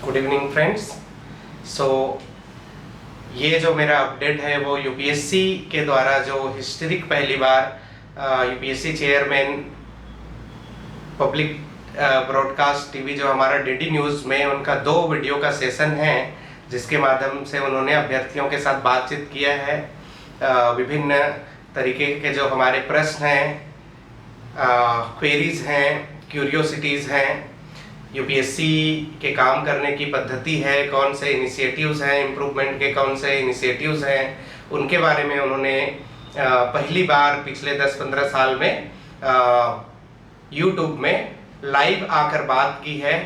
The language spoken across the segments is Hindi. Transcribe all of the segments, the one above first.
Good evening friends. सो ये जो मेरा अपडेट है वो यूपीएससी के द्वारा जो हिस्ट्रिक पहली बार UPSC chairman public broadcast TV जो हमारा डीडी न्यूज़ में उनका 2 वीडियो का सेशन है, जिसके माध्यम से उन्होंने अभ्यर्थियों के साथ बातचीत किया है। विभिन्न तरीके के जो हमारे प्रश्न हैं, क्वेरीज हैं, क्यूरियोसिटीज़ हैं, यूपीएससी के काम करने की पद्धति है, कौन से इनिशिएटिव्स हैं, इम्प्रूवमेंट के कौन से इनिशिएटिव्स हैं, उनके बारे में उन्होंने पहली बार पिछले 10-15 साल में यूट्यूब में लाइव आकर बात की है।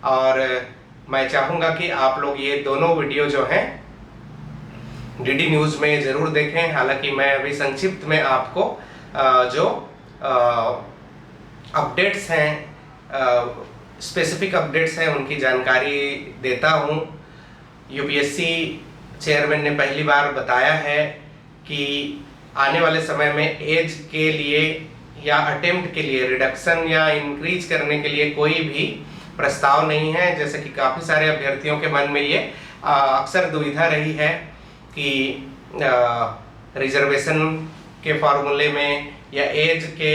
और मैं चाहूँगा कि आप लोग ये दोनों वीडियो जो हैं डीडी न्यूज़ में ज़रूर देखें। हालांकि मैं अभी संक्षिप्त में आपको जो अपडेट्स हैं, स्पेसिफिक अपडेट्स हैं, उनकी जानकारी देता हूं। यूपीएससी चेयरमैन ने पहली बार बताया है कि आने वाले समय में एज के लिए या अटेम्प्ट के लिए रिडक्शन या इंक्रीज करने के लिए कोई भी प्रस्ताव नहीं है। जैसे कि काफ़ी सारे अभ्यर्थियों के मन में ये अक्सर दुविधा रही है कि रिजर्वेशन के फॉर्मूले में या एज के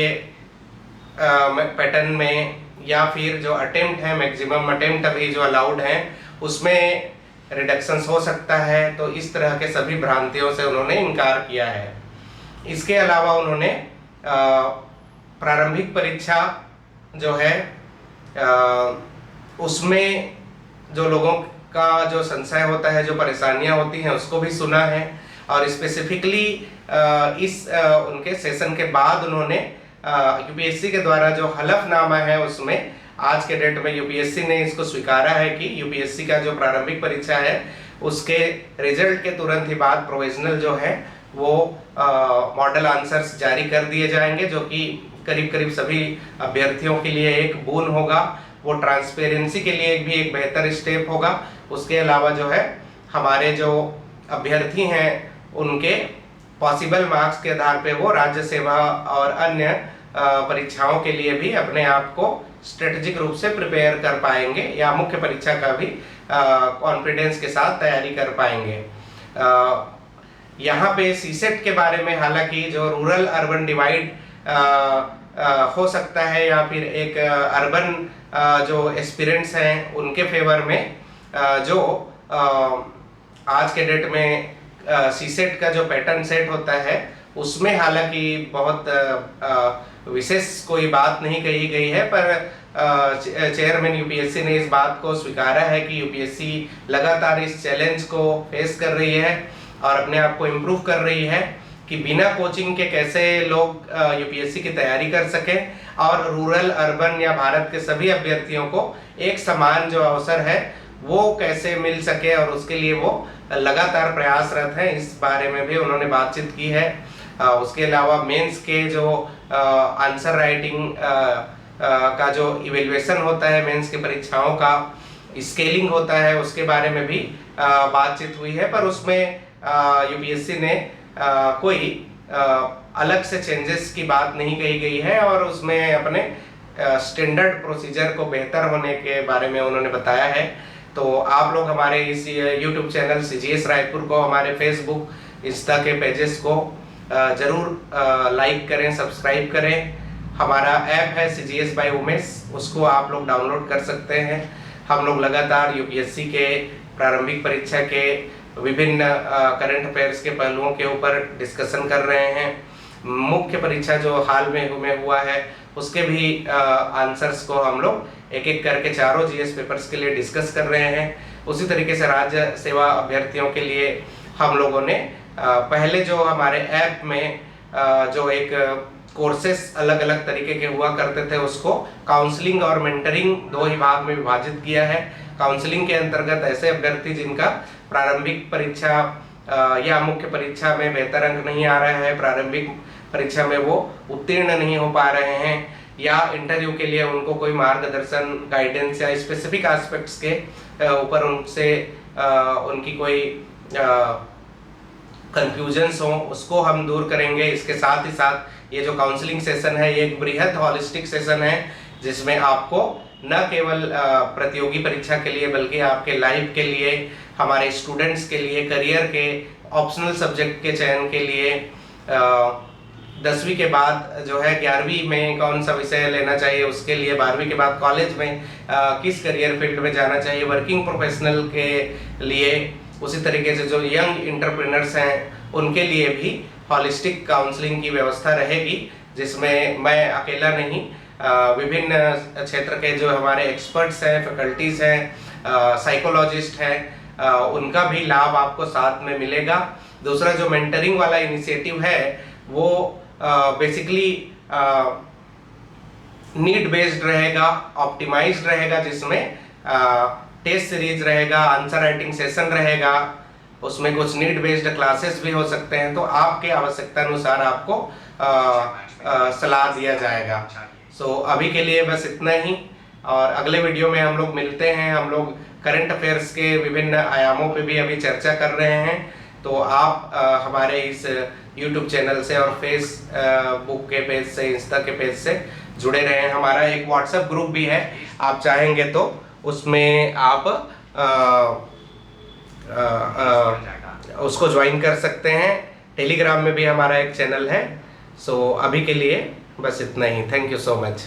पैटर्न में या फिर जो अटेम्प्ट है, मैक्सिमम अटेम्प्ट अभी जो अलाउड है उसमें रिडक्शंस हो सकता है। तो इस तरह के सभी भ्रांतियों से उन्होंने इनकार किया है। इसके अलावा उन्होंने प्रारंभिक परीक्षा जो है उसमें जो लोगों का जो संशय होता है, जो परेशानियां होती हैं, उसको भी सुना है। और स्पेसिफिकली इस उनके सेशन के बाद उन्होंने यूपीएससी के द्वारा जो हलफनामा है उसमें आज के डेट में यूपीएससी ने इसको स्वीकारा है कि यूपीएससी का जो प्रारंभिक परीक्षा है उसके रिजल्ट के तुरंत ही बाद प्रोविजनल जो है वो मॉडल आंसर्स जारी कर दिए जाएंगे, जो कि करीब करीब सभी अभ्यर्थियों के लिए एक बोन होगा। वो ट्रांसपेरेंसी के लिए भी एक बेहतर स्टेप होगा। उसके अलावा जो है हमारे जो अभ्यर्थी हैं उनके पॉसिबल मार्क्स के आधार पे वो राज्य सेवा और अन्य परीक्षाओं के लिए भी अपने आप को स्ट्रेटेजिक रूप से प्रिपेयर कर पाएंगे या मुख्य परीक्षा का भी कॉन्फिडेंस के साथ तैयारी कर पाएंगे। यहाँ पे सीसेट के बारे में हालांकि जो रूरल अर्बन डिवाइड हो सकता है या फिर एक अर्बन जो एस्पिरेंट्स हैं उनके फेवर में जो आज के डेट में सीसेट का जो पैटर्न सेट होता है उसमें हालांकि बहुत विशेष कोई बात नहीं कही गई है, पर चेयरमैन यूपीएससी ने इस बात को स्वीकारा है कि यूपीएससी लगातार इस चैलेंज को फेस कर रही है और अपने आप को इम्प्रूव कर रही है कि बिना कोचिंग के कैसे लोग यूपीएससी की तैयारी कर सकें और रूरल अर्बन या भारत के सभी अभ्यर्थियों को एक समान जो अवसर है वो कैसे मिल सके, और उसके लिए वो लगातार प्रयासरत हैं। इस बारे में भी उन्होंने बातचीत की है। उसके अलावा मेंस के जो आंसर राइटिंग का जो इवेल्युएशन होता है, मेंस की परीक्षाओं का स्केलिंग होता है, उसके बारे में भी बातचीत हुई है। पर उसमें यूपीएससी ने कोई अलग से चेंजेस की बात नहीं कही गई है और उसमें अपने स्टैंडर्ड प्रोसीजर को बेहतर होने के बारे में उन्होंने बताया है। तो आप लोग हमारे इस यूट्यूब चैनल सीजीएस रायपुर को, हमारे फेसबुक, इंस्टा के पेजेस को जरूर लाइक करें, सब्सक्राइब करें। हमारा ऐप है सीजीएस बाय उमेश, उसको आप लोग डाउनलोड कर सकते हैं। हम लोग लगातार यूपीएससी के प्रारंभिक परीक्षा के विभिन्न करंट अफेयर्स के पहलुओं के ऊपर डिस्कशन कर रहे हैं। मुख्य परीक्षा जो हाल में हुआ है उसके भी आंसर्स को हम लोग एक एक करके चारों जीएस पेपर्स के लिए डिस्कस कर रहे हैं। उसी तरीके से राज्य सेवा अभ्यर्थियों के लिए हम लोगों ने पहले जो हमारे ऐप में जो एक कोर्सेस अलग अलग तरीके के हुआ करते थे उसको काउंसलिंग और मेंटरिंग 2 ही भाग में विभाजित किया है। काउंसलिंग के अंतर्गत ऐसे अभ्यर्थी जिनका प्रारंभिक परीक्षा या मुख्य परीक्षा में बेहतर अंक नहीं आ रहा है, प्रारंभिक परीक्षा में वो उत्तीर्ण नहीं हो पा रहे हैं या इंटरव्यू के लिए उनको कोई मार्गदर्शन, गाइडेंस या स्पेसिफिक एस्पेक्ट्स के ऊपर उनसे उनकी कोई कंफ्यूजन्स हो, उसको हम दूर करेंगे। इसके साथ ही साथ ये जो काउंसलिंग सेशन है ये एक बृहद हॉलिस्टिक सेशन है जिसमें आपको न केवल प्रतियोगी परीक्षा के लिए बल्कि आपके लाइफ के लिए, हमारे स्टूडेंट्स के लिए, करियर के ऑप्शनल सब्जेक्ट के चयन के लिए 10वीं के बाद जो है 11वीं में कौन सा विषय लेना चाहिए उसके लिए, 12वीं के बाद कॉलेज में किस करियर फील्ड में जाना चाहिए, वर्किंग प्रोफेशनल के लिए, उसी तरीके से जो यंग एंटरप्रेन्योर्स हैं उनके लिए भी हॉलिस्टिक काउंसलिंग की व्यवस्था रहेगी, जिसमें मैं अकेला नहीं, विभिन्न क्षेत्र के जो हमारे एक्सपर्ट्स हैं, फैकल्टीज़ हैं, साइकोलॉजिस्ट हैं, उनका भी लाभ आपको साथ में मिलेगा। दूसरा जो मेंटरिंग वाला इनिशिएटिव है वो बेसिकली नीड बेस्ड रहेगा, ऑप्टिमाइज्ड रहेगा, जिसमें टेस्ट सीरीज रहेगा, आंसर राइटिंग सेशन रहेगा, उसमें कुछ नीड बेस्ड क्लासेस भी हो सकते हैं, तो आपके आवश्यकता अनुसार आपको सलाह दिया जाएगा। सो अभी के लिए बस इतना ही, और अगले वीडियो में हम लोग मिलते हैं। हम लोग करंट अफेयर्स के विभिन्न आयामों पे भी अभी चर्चा कर रहे हैं, तो आप हमारे इस YouTube चैनल से और फेसबुक के पेज से, इंस्टा के पेज से जुड़े रहें। हमारा एक व्हाट्सएप ग्रुप भी है, आप चाहेंगे तो उसमें आप उसको ज्वाइन कर सकते हैं। टेलीग्राम में भी हमारा एक चैनल है। सो अभी के लिए बस इतना ही। Thank you so much.